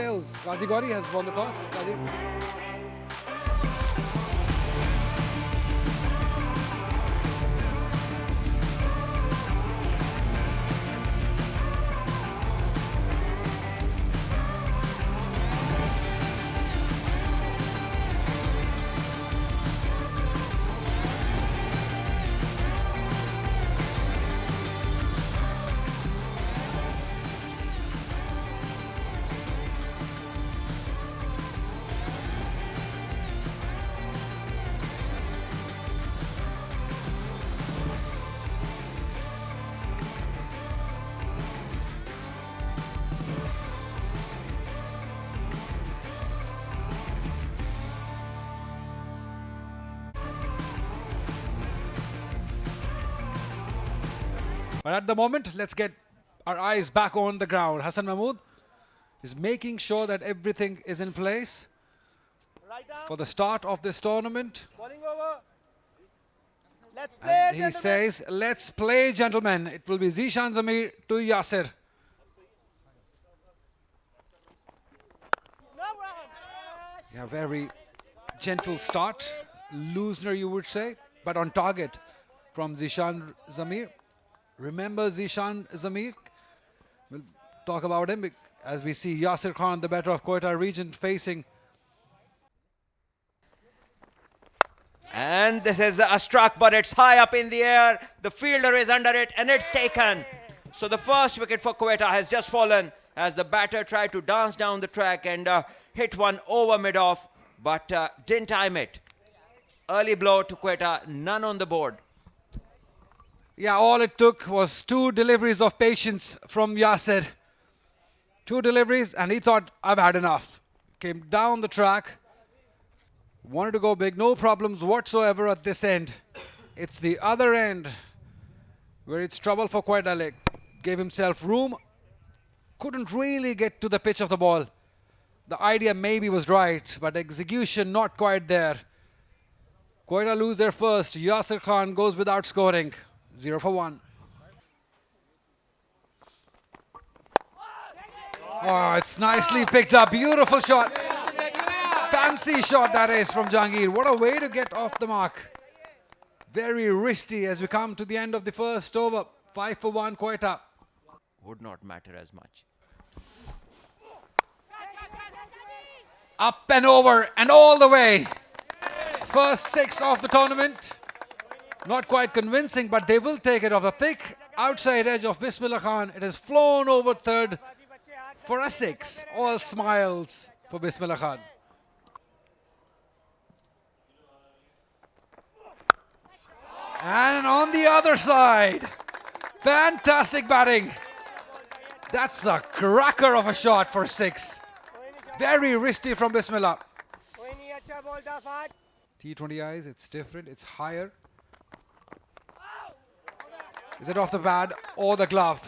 tails. Qazi Gauri has won the toss. Qazi. But at the moment, let's get our eyes back on the ground. Hassan Mahmood is making sure that everything is in place for the start of this tournament. Let's play, And he says, let's play, gentlemen. It will be Zishan Zamir to Yasir. Yeah, very gentle start. Loosener, you would say, but on target from Zishan Zamir. Remember Zishan Zamir? We'll talk about him as we see Yasir Khan, the better of Quetta region, facing. And this is a struck, but it's high up in the air. The fielder is under it, and it's taken. So the first wicket for Quetta has just fallen as the batter tried to dance down the track and hit one over mid-off, but didn't time it. Early blow to Quetta, none on the board. Yeah, all it took was 2 deliveries of patience from Yasir. 2 deliveries, and he thought, I've had enough. Came down the track, wanted to go big, no problems whatsoever at this end. It's the other end where it's trouble for Quetta. Like, gave himself room, couldn't really get to the pitch of the ball. The idea maybe was right, but execution not quite there. Quetta lose their first. Yasir Khan goes without scoring. 0 for 1. Oh, it's nicely picked up. Beautiful shot. Fancy shot that is from Jahangir. What a way to get off the mark. Very risky as we come to the end of the first over. 5 for 1 Quetta. Would not matter as much. Up and over and all the way. First 6 of the tournament. Not quite convincing, but they will take it off the thick outside edge of Bismillah Khan. It has flown over third for a 6. All smiles for Bismillah Khan. And on the other side, fantastic batting. That's a cracker of a shot for 6. Very risky from Bismillah. T20 eyes, it's different, it's higher. Is it off the pad or the glove?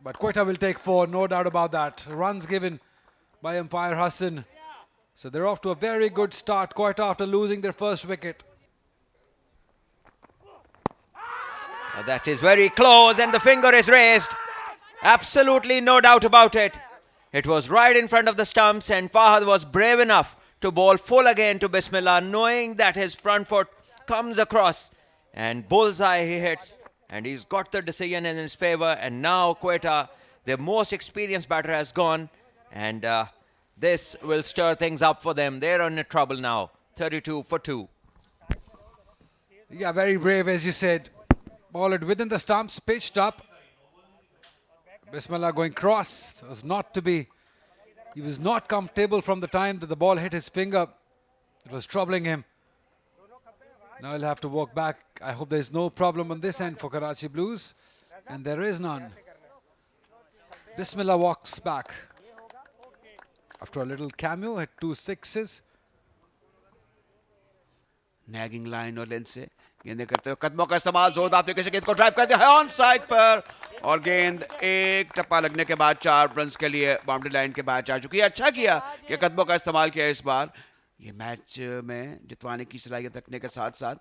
But Quetta will take 4, no doubt about that. Runs given by umpire Hassan. So they're off to a very good start, Quetta, after losing their first wicket. That is very close, and the finger is raised. Absolutely no doubt about it. It was right in front of the stumps, and Fahad was brave enough to bowl full again to Bismillah, knowing that his front foot comes across. And bullseye he hits. And he's got the decision in his favor. And now Quetta, their most experienced batter, has gone. And this will stir things up for them. They're in trouble now. 32 for 2. Yeah, very brave, as you said. Ball it within the stumps, pitched up. Bismillah going cross. It was not to be. He was not comfortable from the time that the ball hit his finger. It was troubling him. Now he'll have to walk back. I hope there's no problem on this end for Karachi Blues. And there is none. Bismillah walks back. After a little cameo, hit 2 6s. Nagging line और length से गेंदें करते हुए कदमों का इस्तेमाल जोरदार तरीके से गेंद को ड्राइव कर दिया है ऑन साइड पर और गेंद एक टप्पा लगने के बाद 4 रन्स के लिए बाउंड्री लाइन के बाद जा चुकी है. अच्छा किया कि कदमों का इस्तेमाल किया इस बार. ये मैच में जितवाने की सलाहियत रखने के साथ साथ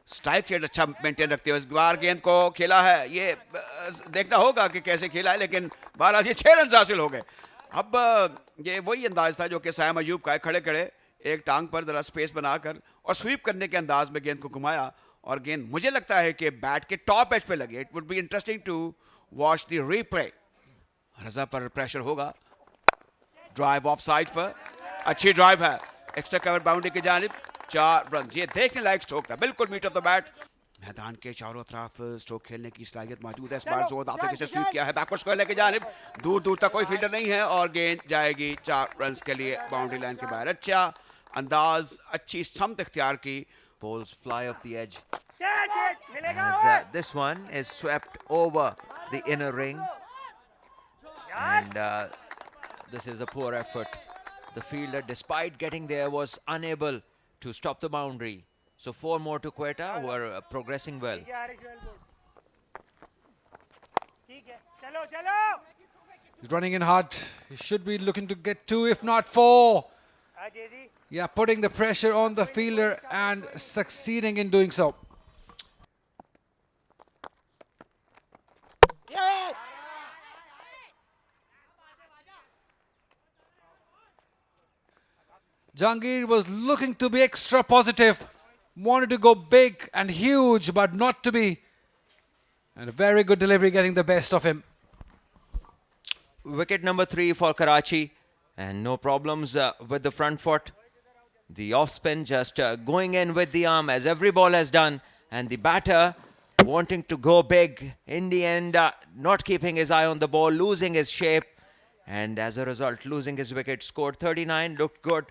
स्ट्राइक रेट अच्छा मेंटेन रखते हुए इस बार गेंद को खेला है. ये देखना होगा कि कैसे खेला है, लेकिन बहरहाल ये 6 रन हासिल हो गए. अब ये वही अंदाज था जो कि सैम अयूब का है, खड़े खड़े एक टांग पर जरा स्पेस बनाकर और स्वीप करने के अंदाज में गेंद को घुमाया और गेंद मुझे लगता है कि बैट के टॉप एज पे लगी. It would be interesting to watch the replay. Raza पर प्रेशर होगा. ड्राइव ऑफ साइड पर अच्छी ड्राइव है, एक्स्ट्रा कवर बाउंड्री की जानिब. 4 रन. ये देखने लायक स्ट्रोक था, बिल्कुल मीट ऑफ द बैट. मैदान के चारों तरफ स्ट्रोक खेलने की सलाहियत मौजूद है. इस बार जोर दाते से स्वीप किया है बैकवर्ड स्क्वायर लेके जानिब. दूर दूर तक कोई फील्डर नहीं है और गेंद जाएगी 4 रन के लिए बाउंड्री लाइन के बाहर. अच्छा अंदाज, अच्छी समत इख्तियार की. Balls fly off the edge. As this one is swept over the inner ring. And this is a poor effort. The fielder, despite getting there, was unable to stop the boundary. So 4 more to Quetta, who are progressing well. He's running in hard. He should be looking to get 2, if not 4. Yeah, putting the pressure on the fielder and succeeding in doing so. Jahangir was looking to be extra positive, wanted to go big and huge, but not to be. And a very good delivery getting the best of him. Wicket number 3 for Karachi, and no problems with the front foot. The off spin just going in with the arm, as every ball has done, and the batter wanting to go big. In the end, not keeping his eye on the ball, losing his shape, and as a result losing his wicket. Scored 39, looked good,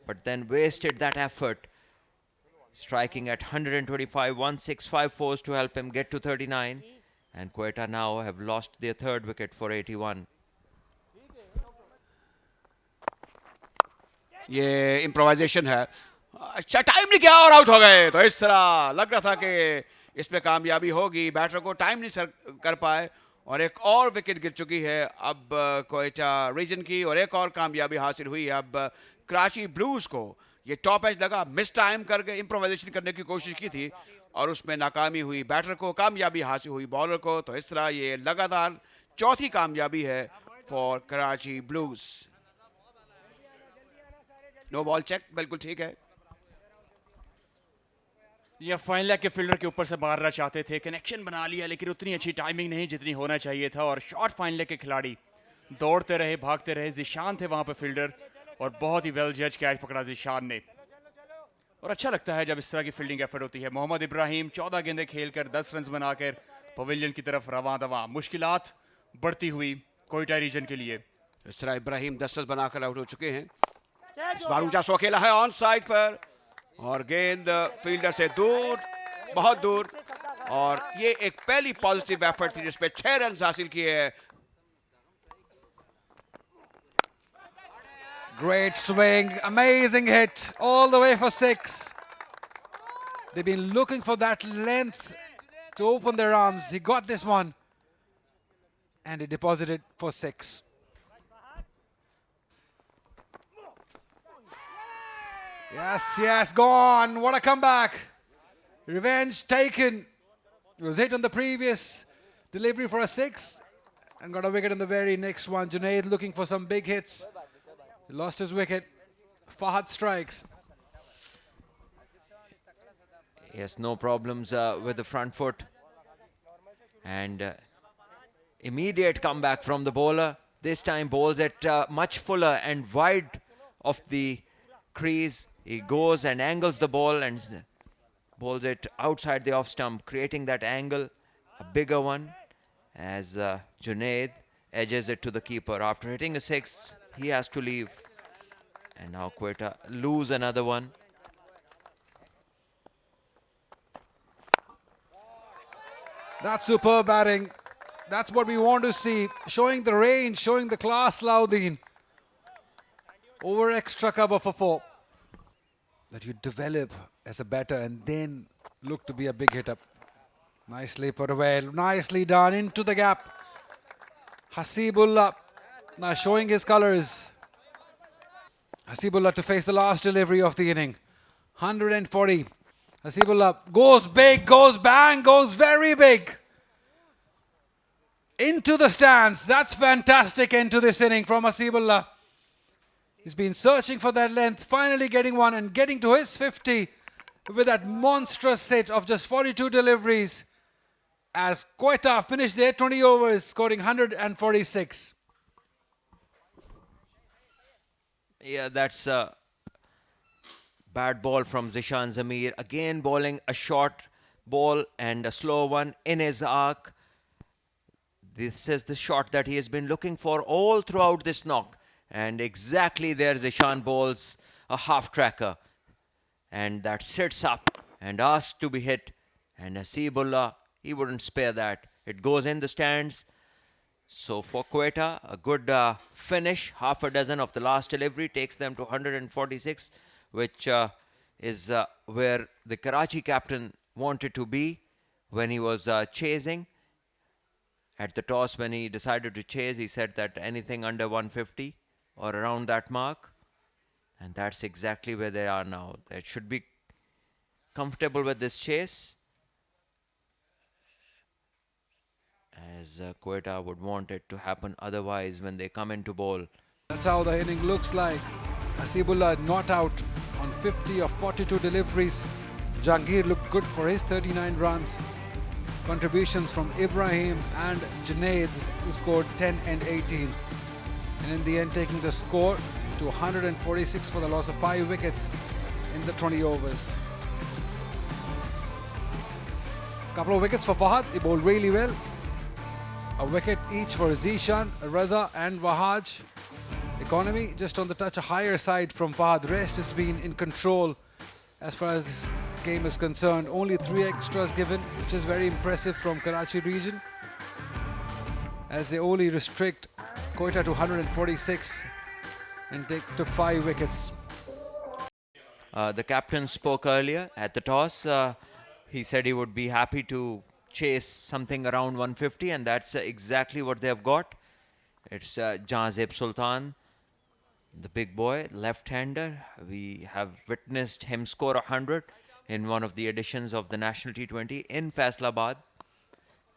but then wasted that effort, striking at 125, 1654 to help him get to 39. And Quetta now have lost their 3rd wicket for 81. ये improvisation है. अच्छा time नहीं किया और out हो गए. तो इस तरह लग रहा था कि इसमें कामयाबी होगी. बैटर को टाइम नहीं सर कर पाए और एक और विकेट गिर चुकी है अब क्वेटा रीजन की, और एक और कामयाबी हासिल हुई. अब कराची ब्लूज को ये टॉप एज लगा, मिस टाइम करके इम्प्रोवाइजेशन करने की कोशिश की थी और उसमें नाकामी हुई. बैटर को कामयाबी हासिल हुई, बॉलर को. तो इस तरह ये लगातार 4थी कामयाबी है for Karachi Blues. No ball check, बिल्कुल ठीक है. ये फाइन लेग के फील्डर के ऊपर से मारना चाहते थे, कनेक्शन बना लिया लेकिन उतनी अच्छी टाइमिंग नहीं जितनी होना चाहिए था. और शॉर्ट फाइन लेग के खिलाड़ी दौड़ते रहे, भागते रहे. जिशान थे वहां पे फील्डर और बहुत ही वेल जज कैच पकड़ा जिशान ने. और अच्छा लगता है जब इस तरह की फील्डिंग एफर्ट होती है. मोहम्मद इब्राहिम 14 गेंदें खेलकर 10 रन बनाकर पवेलियन की तरफ रवां दवा. मुश्किलात बढ़ती हुई कोयटा रीजन के लिए. इस तरह इब्राहिम 10 रन बनाकर आउट हो चुके हैं. इस बार ऊंचा शॉट खेला है ऑन साइड पर और गेंद फील्डर से दूर, बहुत दूर. और ये एक पहली पॉजिटिव एफर्ट थी जिसपे 6 रन हासिल किए. Great swing, amazing hit, all the way for 6. They've been looking for that length to open their arms. He got this one and he deposited for 6. Yes, gone. What a comeback. Revenge taken. He was hit on the previous delivery for a 6 and got a wicket on the very next one. Junaid looking for some big hits. He lost his wicket. Fahad strikes. Yes, no problems with the front foot. And immediate comeback from the bowler. This time bowls it much fuller and wide of the crease. He goes and angles the ball and bowls it outside the off stump, creating that angle, a bigger one, as Junaid edges it to the keeper. After hitting a 6, he has to leave. And now Quetta lose another one. That's superb batting. That's what we want to see. Showing the range, showing the class, Lauddin. Over extra cover for 4. That you develop as a batter and then look to be a big hitter. Nicely put away. Nicely done into the gap. Hasibullah now showing his colours. Hasibullah to face the last delivery of the inning. 140. Hasibullah goes big, goes bang, goes very big. into the stands. That's fantastic end to this inning from Hasibullah. He's been searching for that length, finally getting one and getting to his 50 with that monstrous hit of just 42 deliveries as Quetta finished their 20 overs, scoring 146. Yeah, that's a bad ball from Zishan Zamir. Again bowling a short ball and a slow one in his arc. This is the shot that he has been looking for all throughout this knock. And exactly there Zishan bowls a half tracker. And that sits up and asks to be hit. And Hasibullah, he wouldn't spare that. It goes in the stands. So for Quetta, a good finish. Half a dozen of the last delivery takes them to 146, which is where the Karachi captain wanted to be when he was chasing. At the toss, when he decided to chase, he said that anything under 150 or around that mark. And that's exactly where they are now. They should be comfortable with this chase, as Quetta would want it to happen otherwise when they come into bowl. That's how the inning looks like. Hasibullah not out on 50 of 42 deliveries. Jahangir looked good for his 39 runs. Contributions from Ibrahim and Junaid, who scored 10 and 18. And in the end, taking the score to 146 for the loss of 5 wickets in the 20 overs. Couple of wickets for Fahad. He bowled really well. A wicket each for Zishan, Raza and Wahaj. Economy just on the touch a higher side from Fahad. Rest has been in control as far as this game is concerned. Only 3 extras given, which is very impressive from Karachi region, as they only restrict Quetta to 146 and took 5 wickets. The captain spoke earlier at the toss. He said he would be happy to chase something around 150, and that's exactly what they have got. It's Jahazib Sultan, the big boy, left-hander. We have witnessed him score 100 in one of the editions of the National T20 in Faisalabad.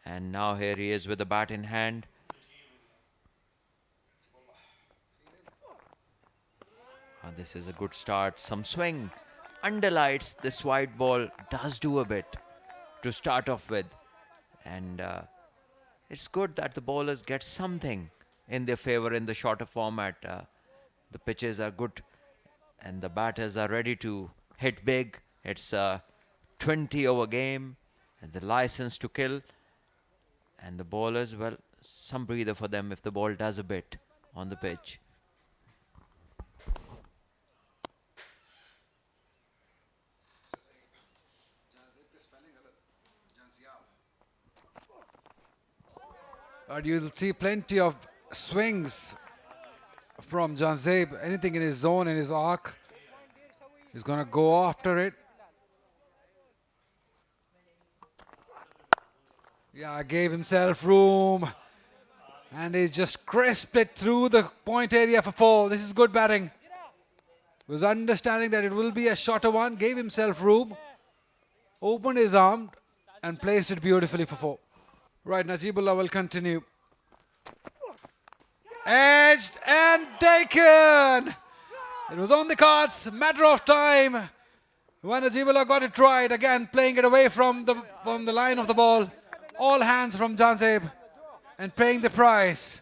And now here he is with the bat in hand. This is a good start. Some swing. Underlights, this wide ball does do a bit to start off with. And it's good that the bowlers get something in their favor in the shorter format. The pitches are good and the batters are ready to hit big. It's a 20-over game and the license to kill. And the bowlers, well, some breather for them if the ball does a bit on the pitch. But you'll see plenty of swings from Jahazib. Anything in his zone, in his arc, he's going to go after it. Yeah, gave himself room. And he's just crisped it through the point area for 4. This is good batting. He was understanding that it will be a shorter one. Gave himself room. Opened his arm and placed it beautifully for 4. Right, Najibullah will continue. Edged and taken. It was on the cards, matter of time. When Najibullah got it right, again playing it away from the line of the ball. All hands from Jahazib and paying the price.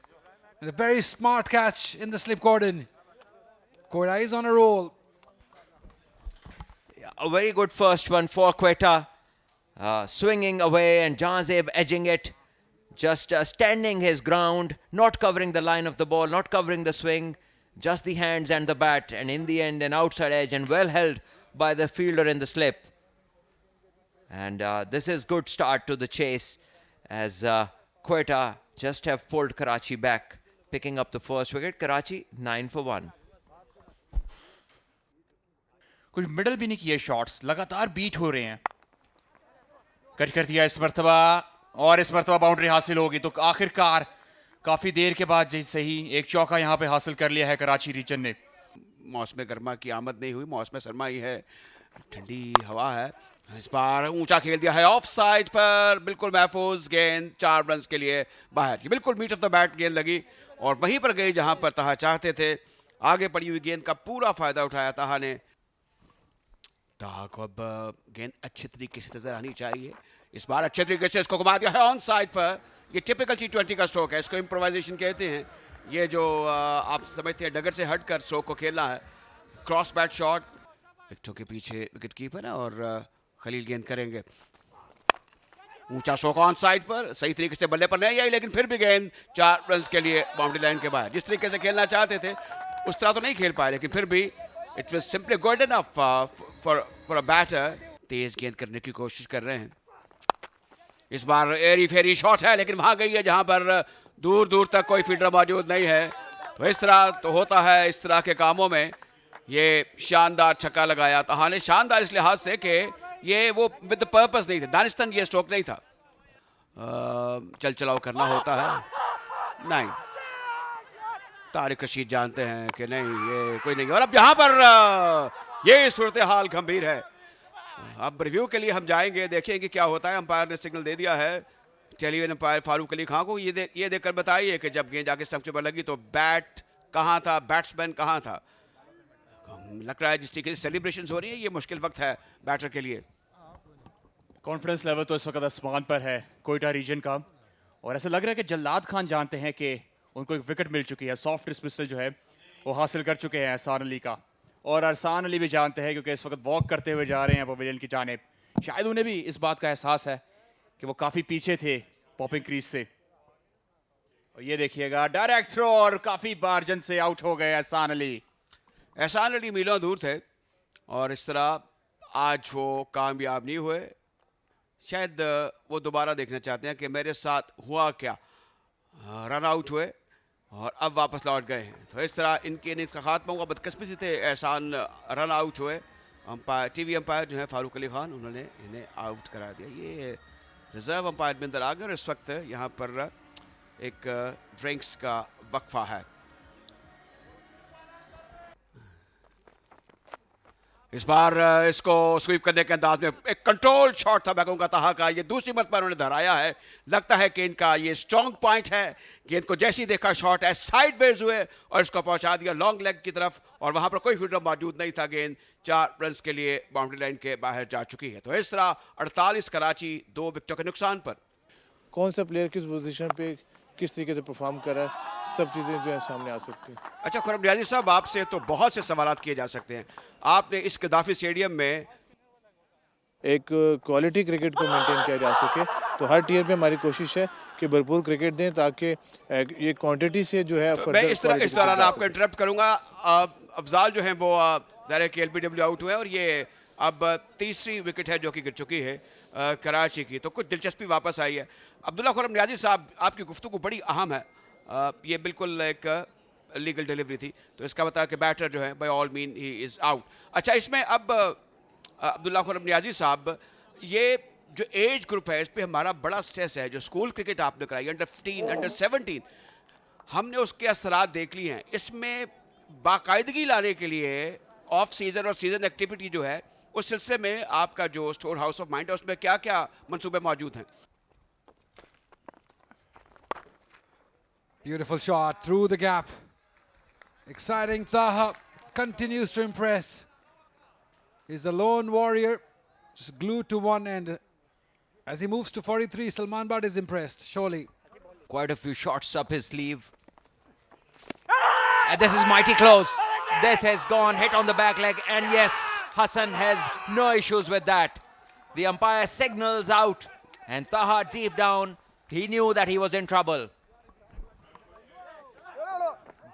And a very smart catch in the slip cordon. Quetta is on a roll. Yeah, a very good first one for Quetta. Swinging away and Jahazib edging it, just standing his ground, not covering the line of the ball, not covering the swing, just the hands and the bat, and in the end an outside edge and well held by the fielder in the slip. And this is good start to the chase as Quetta just have pulled Karachi back, picking up the first wicket. Karachi 9 for 1. कुछ middle भी नहीं किए shots, लगातार beat हो रहे हैं. Cut कर दिया इस मर्तबा और इस मर्तबा बाउंड्री हासिल होगी. तो आखिरकार काफ़ी देर के बाद जी सही एक चौका यहाँ पे हासिल कर लिया है कराची रीजन ने. मौसम गर्मा की आमद नहीं हुई, मौसम सरमा ही है, ठंडी हवा है इस बार ऊंचा खेल दिया है ऑफ साइड पर, बिल्कुल महफूज गेंद, 4 रन के लिए बाहर। ये बिल्कुल मीट ऑफ द बैट गेंद लगी और वहीं पर गई जहां पर ताहा चाहते थे। आगे पड़ी हुई गेंद का पूरा फायदा उठाया ताहा ने। ताहा को अब गेंद अच्छे तरीके से नजर आनी चाहिए। इस बार अच्छे तरीके से इसको घुमा दिया है ऑन साइड पर। ये टिपिकल T20 का स्ट्रोक है, इसको इम्प्रोवाइजेशन कहते हैं। ये जो आप समझते हैं डगर से हटकर स्ट्रोक को खेलना है, क्रॉस बैट शॉट। विकेटों के पीछे विकेट कीपर है और खलील गेंद करेंगे। ऊंचा स्ट्रोक ऑन साइड पर, सही तरीके से बल्ले पर नहीं आई, लेकिन फिर भी गेंद 4 रन के लिए बाउंड्री लाइन के बाहर। जिस तरीके से खेलना चाहते थे उस तरह तो नहीं खेल पाए, लेकिन फिर भी it was simply good enough for a batter. तेज गेंद करने की कोशिश कर रहे हैं। इस बार एरी फेरी शॉट है, लेकिन वहां गई है जहां पर दूर दूर तक कोई फील्डर मौजूद नहीं है। तो इस तरह तो होता है इस तरह के कामों में। ये शानदार छक्का लगाया ताहा ने, शानदार इस लिहाज से कि ये वो विद पर्पस नहीं था, दानिस्तान ये स्ट्रोक नहीं था। चल चलाओ करना होता है, नहीं। तारिक रशीद जानते हैं कि नहीं ये कोई नहीं। और अब यहाँ पर ये सूरत हाल गंभीर है। अब रिव्यू के लिए हम जाएंगे, देखेंगे क्या होता है। अंपायर ने सिग्नल दे दिया है, टेलीविजन अंपायर फारूक अली खान को। ये देखकर बताइए कि जब गेंद जाके स्टंप पर लगी तो बैट कहाँ था, बैट्समैन कहाँ था। लग रहा है जिस तरीके से सेलिब्रेशंस हो रही है ये मुश्किल वक्त है बैटर के लिए। कॉन्फिडेंस लेवल तो इस वक्त आसमान पर है क्वेटा रीजन का, और ऐसा लग रहा है कि जल्लाद खान जानते हैं कि उनको एक विकेट मिल चुकी है। सॉफ्ट डिसमिसल जो है वो हासिल कर चुके हैं अरसान अली का, और अरसान अली भी जानते हैं क्योंकि इस वक्त वॉक करते हुए जा रहे हैं पवेलियन की जानिब। शायद उन्हें भी इस बात का एहसास है कि वो काफ़ी पीछे थे पॉपिंग क्रीज से। और ये देखिएगा डायरेक्ट थ्रो, और काफ़ी मार्जिन से आउट हो गए अरसान अली। एहसान अली मीलों दूर थे और इस तरह आज वो कामयाब नहीं हुए। शायद वो दोबारा देखना चाहते हैं कि मेरे साथ हुआ क्या। रन आउट हुए और अब वापस लौट गए हैं। तो इस तरह इनके इनिंग्स का खात्मा हुआ। बदकिस्मती से एहसान रन आउट हुए। अंपायर टीवी अंपायर जो है फारूक अली खान, उन्होंने इन्हें आउट करा दिया। ये रिजर्व अंपायर में अंदर आ गए और इस वक्त यहाँ पर एक ड्रिंक्स का वक्फा है। इस बार इसको स्वीप करने के अंदाज में एक कंट्रोल शॉट था मैं कहूँगा ताहा का। ये दूसरी मरतबा उन्होंने दोहराया है। लगता है कि इनका ये स्ट्रॉन्ग पॉइंट है। गेंद को जैसे ही देखा शॉट है साइड बेज हुए और इसको पहुंचा दिया लॉन्ग लेग की तरफ, और वहां पर कोई फील्डर मौजूद नहीं था। गेंद 4 रन के लिए बाउंड्री लाइन के बाहर जा चुकी है। तो इस तरह 48 कराची 2 विकेटों के नुकसान पर। कौन सा प्लेयर किस पोजीशन पे किस तरीके से परफॉर्म कर रहा है, सब चीज़ें जो है सामने आ सकती हैं। अच्छा खुरम रियाजी साहब, आपसे तो बहुत से सवाल किए जा सकते हैं। आपने इस गद्दाफी स्टेडियम में एक क्वालिटी क्रिकेट को मेंटेन किया जा सके, तो हर टीयर पे हमारी कोशिश है कि भरपूर क्रिकेट दें ताकि ये क्वांटिटी से जो है मैं इस दौरान आपको इंटरप्ट करूंगा। अफजाल जो है वो ज़ाहिर के LBW आउट हुए और ये अब तीसरी विकेट है जो कि गिर चुकी है कराची की। तो कुछ दिलचस्पी वापस आई है। अब्दुल्ला खुरम नियाजी साहब, आपकी गुफ्तगू बड़ी अहम है। ये बिल्कुल एक लीगल डिलीवरी थी, तो इसका मतलब कि बैटर जो है by all mean he is out. अच्छा, इसमें अब अब्दुल्ला खुरम नियाजी साहब, ये जो एज ग्रुप है इस पर हमारा बड़ा स्ट्रेस है। जो स्कूल क्रिकेट आपने कराई अंडर 15 अंडर 17, हमने उसके असरात देख लिए हैं। इसमें बाकायदगी लाने के लिए ऑफ सीजन और सीजन एक्टिविटी जो है उस सिलसिले में आपका जो स्टोर हाउस ऑफ माइंड है उसमें क्या क्या मंसूबे मौजूद हैं? Beautiful shot through the gap. Exciting. Taha continues to impress. He's the lone warrior, just glued to one end. As he moves to 43, Salman Bad is impressed, surely. Quite a few shots up his sleeve. And this is mighty close. This has gone hit on the back leg, and yes, Hassan has no issues with that. The umpire signals out, and Taha deep down, he knew that he was in trouble.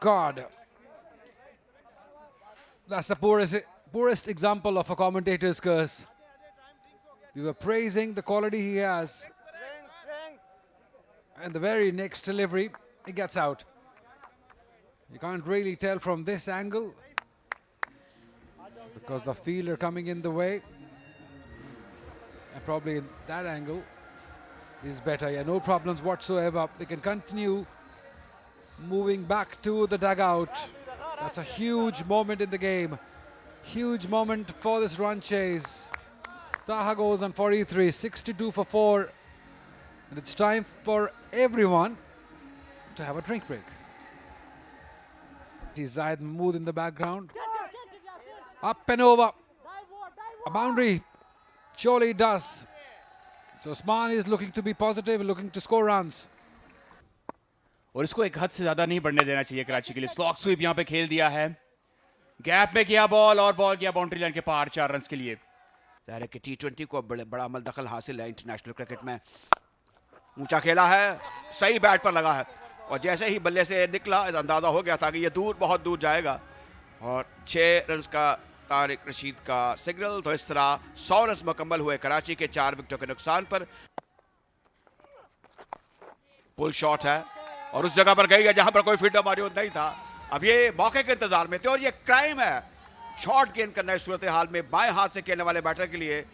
God. That's the poorest example of a commentator's curse. We were praising the quality he has. And the very next delivery, he gets out. You can't really tell from this angle because the fielder coming in the way. And probably in that angle is better. Yeah, no problems whatsoever. They can continue moving back to the dugout. That's a huge moment in the game. Huge moment for this run chase. Taha goes on 43, 62 for 4. And it's time for everyone to have a drink break. Zayed Mahmood in the background. Up and over. A boundary. Surely it does. So Usman is looking to be positive, looking to score runs. और इसको एक हद से ज्यादा नहीं बढ़ने देना चाहिए कराची के लिए. स्लॉक स्वीप यहाँ पे खेल दिया है. गैप में किया बॉल और बॉल किया बाउंड्री लाइन के पार 4 रन्स के लिए. जाहिर है कि T20 को बड़ा अमल दखल हासिल है इंटरनेशनल क्रिकेट में. ऊंचा खेला है, सही बैट पर लगा है और जैसे ही बल्ले से निकला अंदाजा हो गया था कि ये दूर बहुत दूर जाएगा. और 6 रन्स का तारिक रशीद का सिग्नल. तो इस तरह 100 रन्स मुकम्मल हुए कराची के 4 विकेटों के नुकसान पर. पुल शॉट है और उस जगह पर गई है जहां पर कोई फील्डर मौजूद नहीं था. अब ये मौके के इंतजार में थे और ये क्राइम है शॉट गेंद करना इस सूरत हाल में बाएं हाथ से खेलने वाले बैटर के लिए.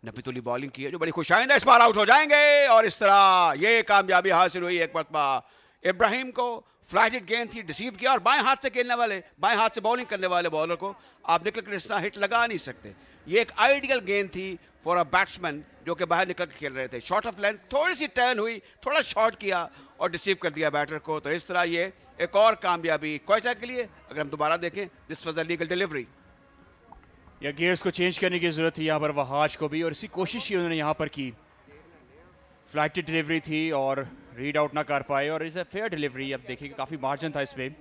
नफीतुल्ली बॉलिंग की है जो बड़ी खुशाइंदा. इस बार आउट हो जाएंगे और इस तरह ये कामयाबी हासिल हुई एक मरतबा इब्राहिम को. फ्लाइटेड गेंद थी, डिसीव किया और बाएं हाथ से खेलने वाले, बाएं हाथ से बॉलिंग करने वाले बॉलर को आप निकल कर इस तरह हिट लगा नहीं सकते. ये एक आइडियल गेंद थी फॉर अ बैट्समैन जो कि बाहर निकल खेल रहे थे. शॉर्ट ऑफ लेंथ, थोड़ी सी टर्न हुई, थोड़ा शॉट किया और डिसीव कर दिया बैटर को. तो इस तरह ये एक और कामयाबी क्वेटा के लिए. अगर हम दोबारा देखें, this was a legal delivery. या गियर्स को चेंज करने की जरूरत थी यहाँ पर वहाज को भी और इसी कोशिश ही उन्होंने यहाँ पर की. फ्लाइटेड डिलीवरी थी और रीड आउट ना कर पाए और इज अ फेयर डिलीवरी. अब देखिए काफ़ी मार्जिन था इसमें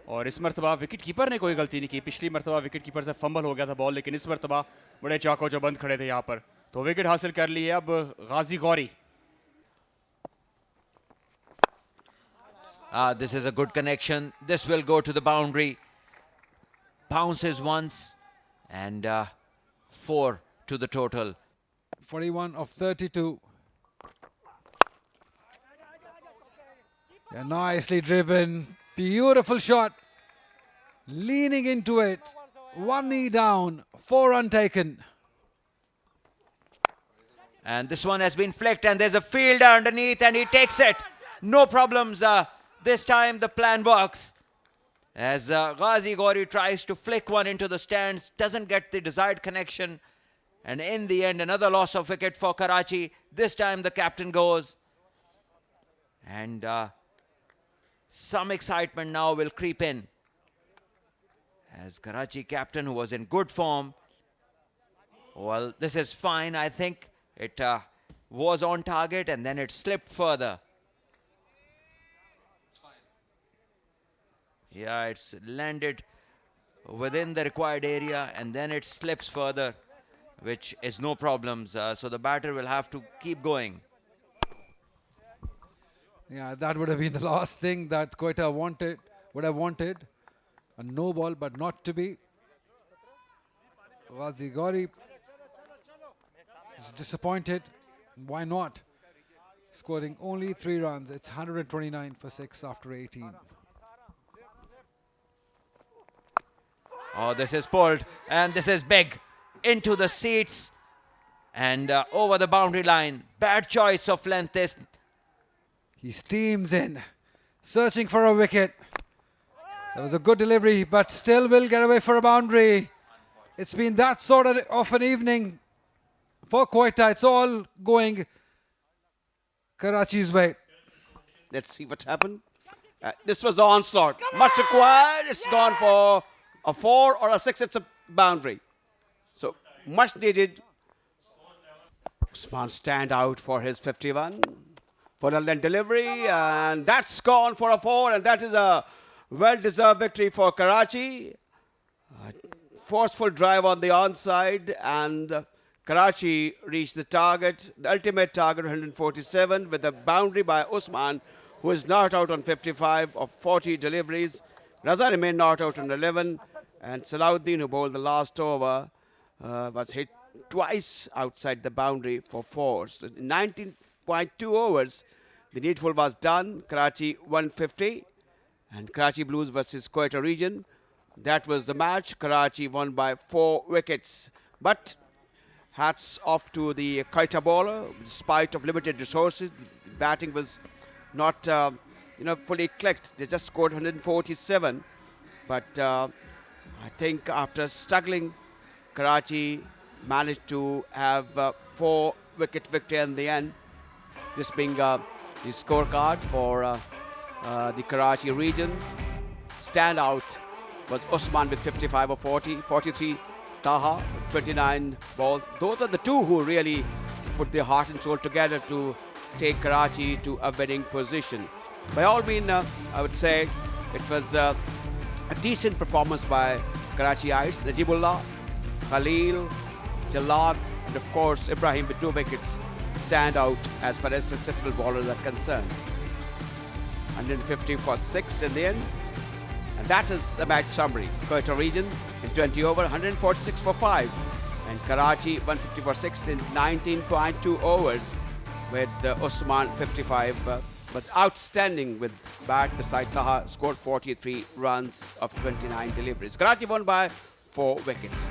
और इस मरतबा विकेट कीपर ने कोई गलती नहीं की. पिछली मरतबा विकेट कीपर से फंबल हो गया था बॉल, लेकिन इस मरतबा बड़े चाको जो बंद खड़े थे यहाँ पर. तो विकेट हासिल कर लिए अब गाजी Gauri. This is a good connection. This will go to the boundary. Bounces once and 4 to the total. 41 of 32. Yeah, nicely driven. Beautiful shot. Leaning into it. 1 knee down. 4 untaken. And this one has been flicked and there's a fielder underneath and he takes it. No problems. This time the plan works. As Ghazi Ghauri tries to flick one into the stands, doesn't get the desired connection. And in the end, another loss of wicket for Karachi. This time the captain goes. And some excitement now will creep in. As Karachi captain, who was in good form. Well, this is fine. I think it was on target and then it slipped further. Yeah, it's landed within the required area and then it slips further, which is no problems. So the batter will have to keep going. Yeah, that would have been the last thing that Quetta would have wanted. A no ball, but not to be. Ghazi Ghauri is disappointed. Why not? Scoring only 3 runs. It's 129 for 6 after 18. Oh, this is pulled and this is big into the seats and over the boundary line. Bad choice of length. He steams in, searching for a wicket. That was a good delivery, but still will get away for a boundary. It's been that sort of an evening for Quetta. It's all going Karachi's way. Let's see what happened. This was the onslaught. Much required. It's gone for a 4 or a 6. It's a boundary. So much needed. Usman stand out for his 51. For a length delivery. And that's gone for a 4. And that is a well-deserved victory for Karachi. Forceful drive on the onside. And Karachi reached the target. The ultimate target, 147. With a boundary by Usman, who is not out on 55 of 40 deliveries. Raza remained not out on 11. And Salahuddin, who bowled the last over, was hit twice outside the boundary for 4. So in 19.2 overs, the needful was done. Karachi 150. And Karachi Blues versus Quetta region. That was the match. Karachi won by 4 wickets. But hats off to the Quetta bowler. Despite of limited resources, the batting was not fully clicked. They just scored 147. But I think after struggling, Karachi managed to have 4-wicket victory in the end. This being the scorecard for the Karachi region. Standout was Usman with 55 or 40, 43 Taha with 29 balls. Those are the two who really put their heart and soul together to take Karachi to a winning position. By all means, I would say it was a decent performance by Karachiites. Najibullah, Khalil, Jalad, and of course Ibrahim with 2 wickets stand out as far as successful bowlers are concerned. 150 for 6 in the end. And that is a match summary. Quetta region in 20 over, 146 for 5. And Karachi 150 for 6 in 19.2 overs with Usman 55 was outstanding with bat beside Taha, scored 43 runs of 29 deliveries. Karachi won by 4 wickets.